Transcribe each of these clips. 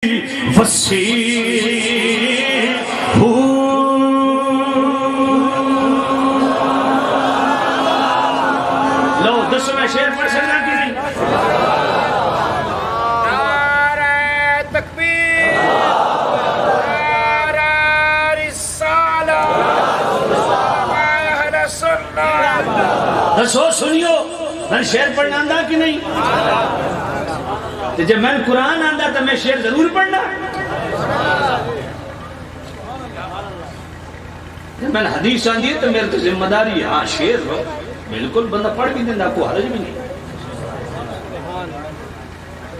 وسیع لو دسو میں شعر پڑھ سکتا کہ نہیں؟ نعرہ تکبیر، نعرہ رسالہ، اہل سنت۔ دسو سنیو میں شعر پڑھنا آندھا کہ نہیں؟ جب میں قرآن آندھا تو میں شعر ضرور پڑھنا۔ جب میں حدیث آندھی ہے تو میرے تو ذمہ داری ہے، ہاں شعر ہو بالکل بندہ پڑھ بھی دینا، کوئی حرج بھی نہیں،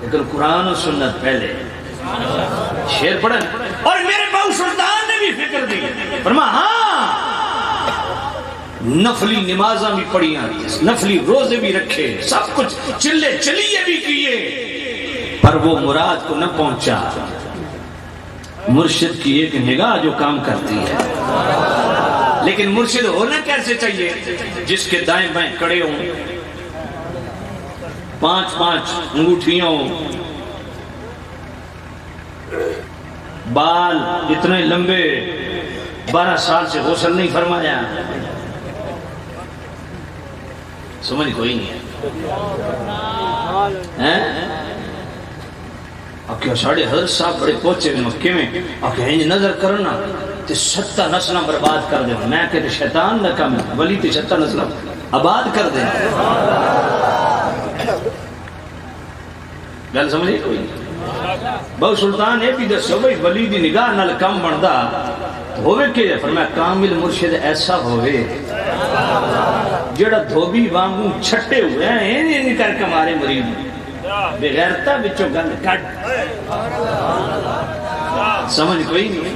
لیکن قرآن و سنت پہلے شعر پڑھن۔ اور میرے باؤ سلطان نے بھی فکر دی، فرمایا ہاں نفلی نمازاں بھی پڑھیاں، نفلی روزے بھی رکھے، سب کچھ چلے چلیے بھی کیے، پر وہ مراد کو نہ پہنچا۔ مرشد کی ایک نگاہ جو کام کرتی ہے، لیکن مرشد ہونا کیسے چاہیے؟ جس کے دائیں بائیں کڑے ہوں، 5 انگوٹھیوں، بال اتنے لمبے، 12 سال سے غسل نہیں فرمایا، سمجھ کوئی نہیں ہے۔ اب کیا ساڑھے حضرت صاحب بڑے پہنچے میں مکے میں، اب کیا انج نظر کرنا تے 70 نسلہ برباد کر دے، میں کہتے شیطان نہ کم ولی تے 70 نسلہ آباد کر دے۔ گل سمجھے کوئی نہیں؟ بہو سلطان یہ بھی دسو بھئی ولی دی نگاہ نال کم بندا ہوئے کہ فرمایا کامل مرشد ایسا ہوئے جڑا دھوبی وانگوں چھٹے ہوئے ہیں، یہ کر کے ہمارے مرید بغیرتا بچوں گند کٹ، سمجھ کوئی نہیں؟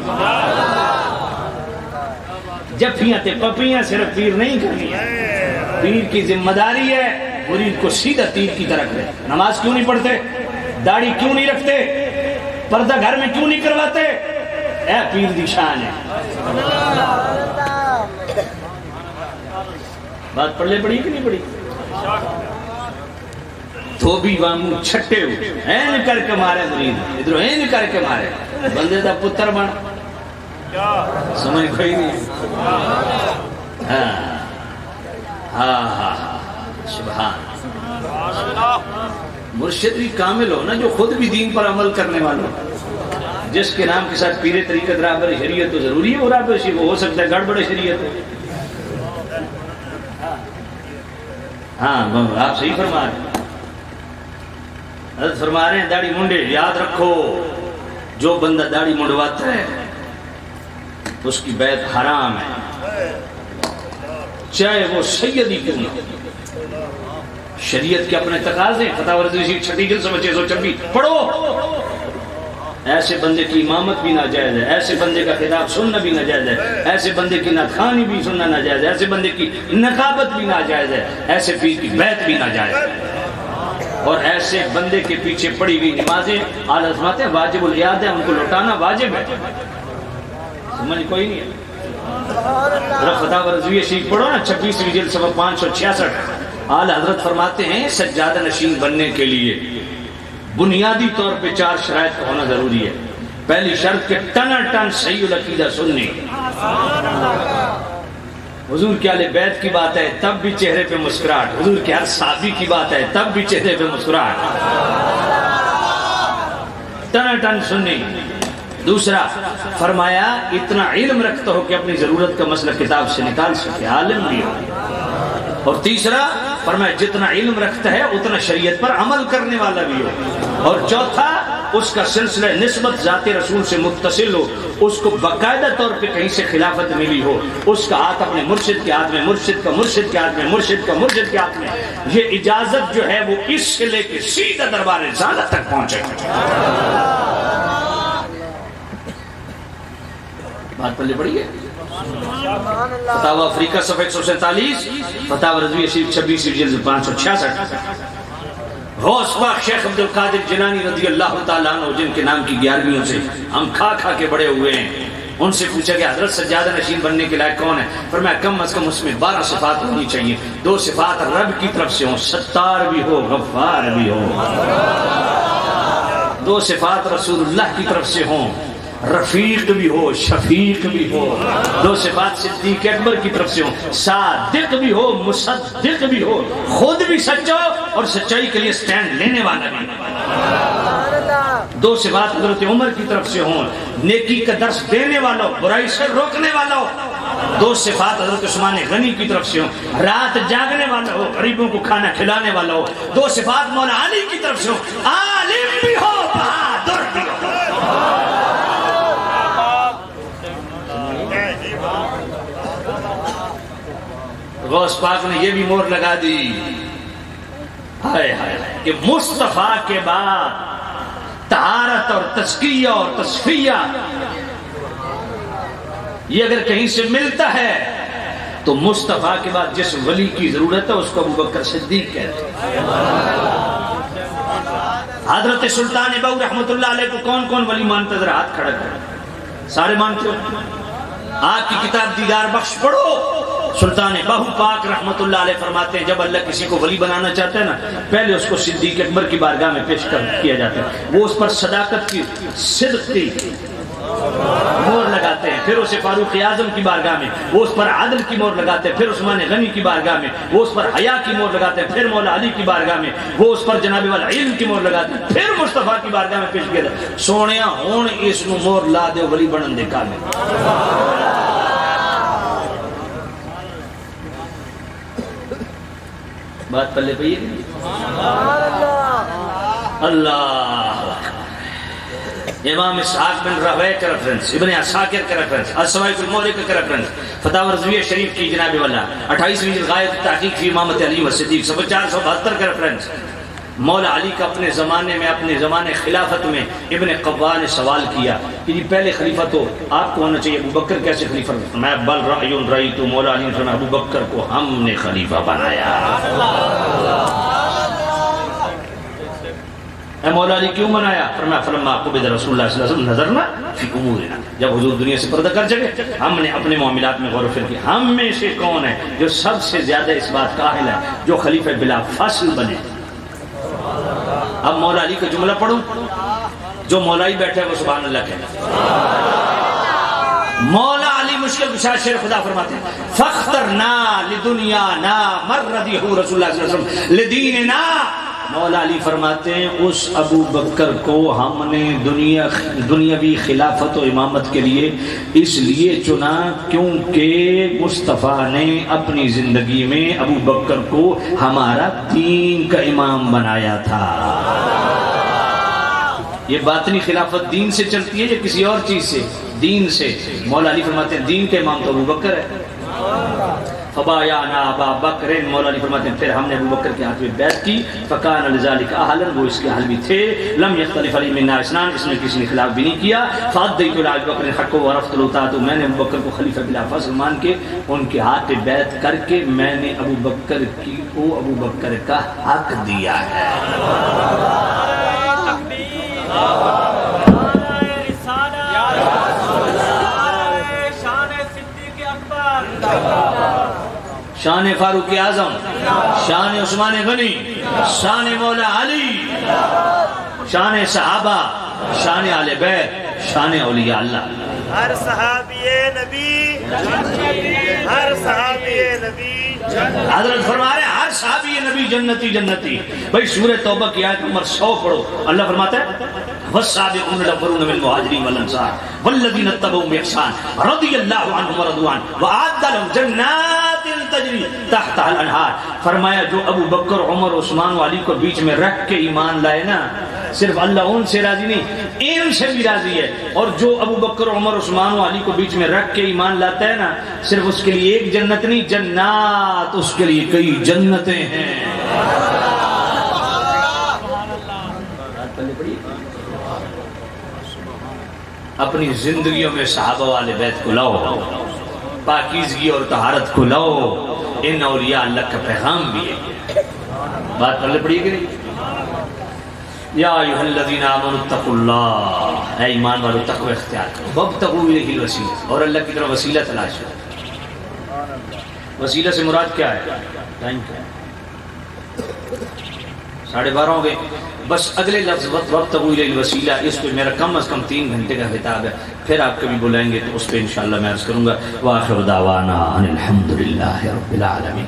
جفیاں تے پپیاں صرف پیر نہیں کرنی ہے، پیر کی ذمہ داری ہے مرید کو سیدھا تیر کی طرح کرے۔ نماز کیوں نہیں پڑھتے؟ داڑھی کیوں نہیں رکھتے؟ پردہ گھر میں کیوں نہیں کرواتے؟ اے پیر دی شان ہے۔ بات پڑھ لے پڑھی کہ نہیں پڑھی؟ دھوبی وانگوں چھٹے ہوئے، این کر کے مارے مرید، ادھر این کر کے مارے، بندے دا پتر بن، سمجھ کوئی نہیں؟ ہاں سبحان مرشد بھی کامل ہو نا، جو خود بھی دین پر عمل کرنے والا، جس کے نام کے ساتھ پیر طریقت رہبر شریعت تو ضروری ہے، وہ رہبر شریعت وہ ہو سکتا ہے گڑبڑ شریعت ہے۔ ہاں آپ صحیح فرما رہے ہیں، حضرت فرما رہے ہیں داڑھی منڈے، یاد رکھو جو بندہ داڑھی منڈواتا ہے اس کی بیعت حرام ہے، چاہے وہ سیدی کیوں نہ۔ شریعت کے اپنے تقاضے، فتح ورزشی 6 جلد 626 پڑھو۔ ایسے بندے کی امامت بھی ناجائز ہے، ایسے بندے کا خطاب سننا بھی ناجائز ہے، ایسے بندے کی ناتخوانی بھی سننا ناجائز ہے، ایسے بندے کی نقابت بھی ناجائز ہے، ایسے پیر کی بیعت بھی ناجائز ہے، اور ایسے بندے کے پیچھے پڑی ہوئی نمازیں اعلیٰ حضرات ہیں واجب الیاد ہے، ان کو لوٹانا واجب ہے۔ سمجھ کوئی نہیں ہے؟ فتح ورزوی شریف پڑھو نا 26 جلد 566۔ اعلیٰ حضرت فرماتے ہیں سجادہ نشین بننے کے لیے بنیادی طور پہ 4 شرائط کا ہونا ضروری ہے۔ پہلی شرط کہ ٹنا ٹن صحیح العقیدہ سننی، حضور کے اہل بیت کی بات ہے تب بھی چہرے پہ مسکراہٹ، حضور کے ہر صحابی کی بات ہے تب بھی چہرے پہ مسکراہٹ، ٹنا ٹن سننی۔ دوسرا فرمایا اتنا علم رکھتا ہو کہ اپنی ضرورت کا مسئلہ کتاب سے نکال سکے، عالم بھی ہو۔ اور تیسرا فرمایا جتنا علم رکھتا ہے اتنا شریعت پر عمل کرنے والا بھی ہو۔ اور چوتھا اس کا سلسلہ نسبت ذات رسول سے متصل ہو، اس کو باقاعدہ طور پہ کہیں سے خلافت ملی ہو، اس کا ہاتھ اپنے مرشد کے ہاتھ میں، مرشد کا مرشد کے ہاتھ میں، مرشد کا مرشد کے ہاتھ میں، یہ اجازت جو ہے وہ اس سے لے کے سیدھا دربار رسالت تک پہنچے۔ بات پلے پڑی ہے؟ فتاوی افریقہ صفحہ 147، فتاوی رضویہ شریف 26 جلد 566۔ غوث پاک شیخ عبدالقادر جیلانی رضی اللہ تعالیٰ عنہ جن کے نام کی 11ویں سے ہم کھا کھا کے بڑے ہوئے ہیں، ان سے پوچھا کہ حضرت سجادہ نشین بننے کے لائق کون ہے؟ فرمایا کم از کم اس میں 12 صفات ہونی چاہیے، 2 صفات رب کی طرف سے ہوں، ستار بھی ہو غفار بھی ہو۔ دو صفات رسول اللہ کی طرف سے ہوں، رفیق بھی ہو شفیق بھی ہو، دو صفات صدیق اکبر کی طرف سے ہوں، صادق بھی ہو مصدق بھی ہو، خود بھی سچا اور سچائی کے لیے سٹینڈ لینے والا بھی، دو صفات حضرت عمر کی طرف سے ہوں، نیکی کا درس دینے والا ہو برائی سے روکنے والا ہو، دو صفات حضرت عثمان غنی کی طرف سے ہوں، رات جاگنے والا ہو غریبوں کو کھانا کھلانے والا ہو، دو صفات مولا علی کی طرف سے ہوں، عالم بھی ہو بہادر بھی ہو۔ غوث پاک نے یہ بھی مہر لگا دی کہ مصطفیٰ کے بعد طہارت اور تزکیہ اور تصفیہ یہ اگر کہیں سے ملتا ہے تو مصطفیٰ کے بعد جس ولی کی ضرورت ہے اس کو ابوبکر صدیق کہتے ہیں۔ حضرت سلطان بہو رحمت اللہ علیہ کو کون کون ولی مانتا ذرا ہاتھ کھڑا کر، سارے مانتے ہو؟ آپ کی کتاب دیدار بخش پڑھو، سلطان بہو پاک رحمت اللہ علیہ فرماتے ہیں جب اللہ کسی کو ولی بنانا چاہتا ہے نا پہلے اس کو صدیق اکبر کی بارگاہ میں پیش کیا جاتا ہے، وہ اس پر صداقت کی صدق کی مہر لگاتے ہیں، پھر اسے فاروق اعظم کی بارگاہ میں وہ اس پر عدل کی مہر لگاتے ہیں، پھر عثمان غنی کی بارگاہ میں وہ اس پر حیا کی مہر لگاتے ہیں، پھر مولا علی کی بارگاہ میں وہ اس پر جناب والا علم کی مہر لگاتے ہیں، پھر مصطفیٰ کی بارگاہ میں پیش کیا جاتا ہے۔ سونیا ہون اس نو مہر لا دے ولی بنن دے کامل۔ بات پلے پہ یہ اللہ امام اسحاق بن راہویہ کا ریفرنس، ابن عساکر کا ریفرنس، السوائق المورق کا ریفرنس، فتاوی رضویہ شریف کی جناب والا 28ویں جلد غایت تحقیق فی امامت علی و صدیق 472 کا ریفرنس۔ مولا علی کا اپنے زمانے میں اپنے زمانے خلافت میں ابن قبا نے سوال کیا کہ یہ پہلے خلیفہ تو آپ کو ہونا چاہیے، ابو بکر کیسے خلیفہ؟ میں بل رأی رأیت، مولا علی نے فرمایا ابو بکر کو ہم نے خلیفہ بنایا۔ اے مولا علی کیوں بنایا؟ فرمایا فلما قبض رسول اللہ صلی اللہ علیہ وسلم نظرنا فی امورنا، جب حضور دنیا سے پردہ کر چکے ہم نے اپنے معاملات میں غور و فکر کیا ہم میں سے کون ہے جو سب سے زیادہ اس بات کا اہل ہے جو خلیفہ بلا فصل بنے۔ اب مولا علی کا جملہ پڑھوں، جو مولائی بیٹھے وہ سبحان اللہ کہتے ہیں۔ مولا علی مشکل کشا شیر خدا فرماتے ہیں فاخترنا لدنیانا مردیہ رسول اللہ صلی اللہ علیہ وسلم لدیننا۔ مولا علی فرماتے ہیں اس ابو بکر کو ہم نے دنیاوی خلافت و امامت کے لیے اس لیے چنا کیونکہ مصطفیٰ نے اپنی زندگی میں ابو بکر کو ہمارا دین کا امام بنایا تھا۔ یہ باطنی خلافت دین سے چلتی ہے یا کسی اور چیز سے؟ دین سے۔ مولا علی فرماتے ہیں دین کا امام تو ابو بکر ہے۔ فبایعنا ابا بکر، مولا علی فرماتے ہیں پھر ہم نے ابو بکر کے ہاتھ میں بیعت کی، فکان لذالک اہلا، وہ اس کے اہل بھی تھے، لم یختلف علی منا اثنان، اس میں کسی نے خلاف بھی نہیں کیا، فادیت ابو بکر حق و رفض الوطاۃ، میں نے ابو بکر کو خلیفہ بلا فصل مان کے ان کے ہاتھ پہ بیعت کر کے میں نے ابو بکر کا حق دیا ہے۔ شان فاروق اعظم، شان عثمان غنی، شان مولا علی، شان صحابہ، شان آل بیت، شان اولیاء اللہ۔ ہر صحابی نبی، ہر صحابی نبی حضرت فرما رہے ہیں ہر صحابی نبی جنتی جنتی۔ بھئی سورہ توبہ کی آیت نمبر 100 پڑھو، اللہ فرماتا ہے والسابقون الاولون من المہاجرین والانصار والذین اتبعوهم بإحسان رضی اللہ عنہم ورضوا عنہ وأعد لهم جنات تجری تحتها الانہار۔ فرمایا جو ابو بکر عمر عثمان و علی کو بیچ میں رکھ کے ایمان لائے نا، صرف اللہ ان سے راضی نہیں ان سے بھی راضی ہے، اور جو ابو بکر عمر عثمان و علی کو بیچ میں رکھ کے ایمان لاتا ہے نا، صرف اس کے لیے ایک جنت نہیں جنات، اس کے لیے کئی جنتیں ہیں۔ اپنی زندگیوں میں صحابہ والے بیت کو لاؤ، پاکیزگی اور طہارت کو لاؤ، ان اولیاء اللہ کا پیغام بھی ہے۔ بات پڑھنے پڑی ہے کہ نہیں؟ یا ایھا الذین آمنوا اتقوا اللہ، اے ایمان والو تقوی اختیار کرو، وابتغوا الیہ الوسیلہ، اور اللہ کی طرف وسیلہ تلاش کرو۔ وسیلہ سے مراد کیا ہے؟ ٹائم کیا ہے؟ 12:30 ہو گئے. بس اگلے لفظ وابتغوا الیہ الوسیلہ، اس پہ میرا کم از کم 3 گھنٹے کا خطاب ہے. پھر آپ کبھی بلائیں گے تو اس پہ انشاءاللہ میں عرض کروں گا. وآخر دعوانا ان الحمد للہ رب العالمین.